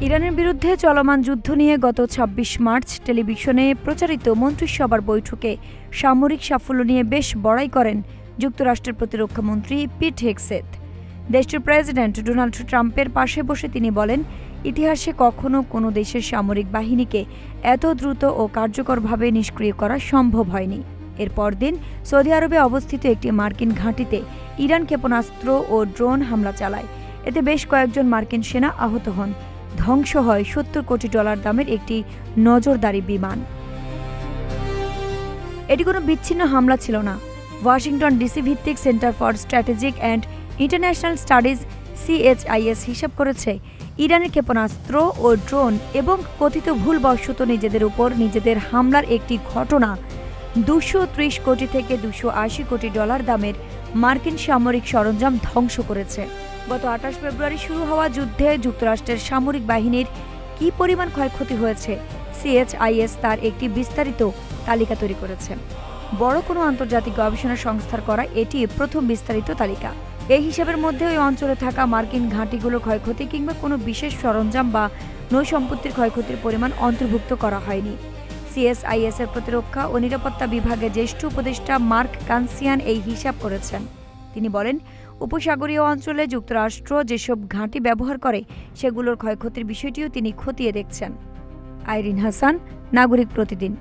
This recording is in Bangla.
ইরানের বিরুদ্ধে চলমান যুদ্ধ নিয়ে গত ২৬ মার্চ টেলিভিশনে প্রচারিত মন্ত্রিসভার বৈঠকে সামরিক সাফল্য নিয়ে বেশ বড়াই করেন যুক্তরাষ্ট্রের প্রতিরক্ষামন্ত্রী পিট হেগসেথ। দেশটির প্রেসিডেন্ট ডোনাল্ড ট্রাম্পের পাশে বসে তিনি বলেন, ইতিহাসে কখনো কোনো দেশের সামরিক বাহিনীকে এত দ্রুত ও কার্যকরভাবে নিষ্ক্রিয় করা সম্ভব হয়নি। এর পরদিন সৌদি আরবে অবস্থিত একটি মার্কিন ঘাঁটিতে ইরান ক্ষেপণাস্ত্র ও ড্রোন হামলা চালায়। এতে বেশ কয়েকজন মার্কিন সেনা আহত হন। ধ্বংস হয় $৭০ কোটি দামের একটি নজরদারি বিমান। এটি কোনো বিচ্ছিন্ন হামলা ছিল না। ওয়াশিংটন ডিসি ভিত্তিক centre for strategic and international studies CHIS হিসাব করেছে, ইরানের ক্ষেপণাস্ত্র ও ড্রোন এবং কথিত ভুলবশত নিজেদের উপর নিজেদের হামলার একটি ঘটনা $২৩০ কোটি থেকে $২৮০ কোটি দামের মার্কিন সামরিক সরঞ্জাম ধ্বংস করেছে। গত ২৮ ফেব্রুয়ারি শুরু হওয়া যুদ্ধে যুক্তরাষ্ট্রের সামরিক বাহিনীর কী পরিমাণ ক্ষয়ক্ষতি হয়েছে CHIS তার একটি বিস্তারিত তালিকা তৈরি করেছে। বড় কোনো আন্তর্জাতিক গবেষণা সংস্থার করা এটি প্রথম বিস্তারিত তালিকা। এই হিসাবের মধ্যে ওই অঞ্চলে থাকা মার্কিন ঘাঁটিগুলোর ক্ষয়ক্ষতি কিংবা কোনো বিশেষ সরঞ্জাম বা নৌসম্পত্তির ক্ষয়ক্ষতির পরিমাণ অন্তর্ভুক্ত করা হয়নি। CHIS এর প্রতিরক্ষা ও নিরাপত্তা বিভাগের জ্যেষ্ঠ উপদেষ্টা মার্ক কানসিয়ান এই হিসাব করেছেন। তিনি বলেন, উপসাগরীয় অঞ্চলে যুক্তরাষ্ট্র যেসব ঘাঁটি ব্যবহার করে সেগুলোর ক্ষয়ক্ষতির বিষয়টিও তিনি খতিয়ে দেখছেন। আইরিন হাসান, নাগরিক প্রতিদিন।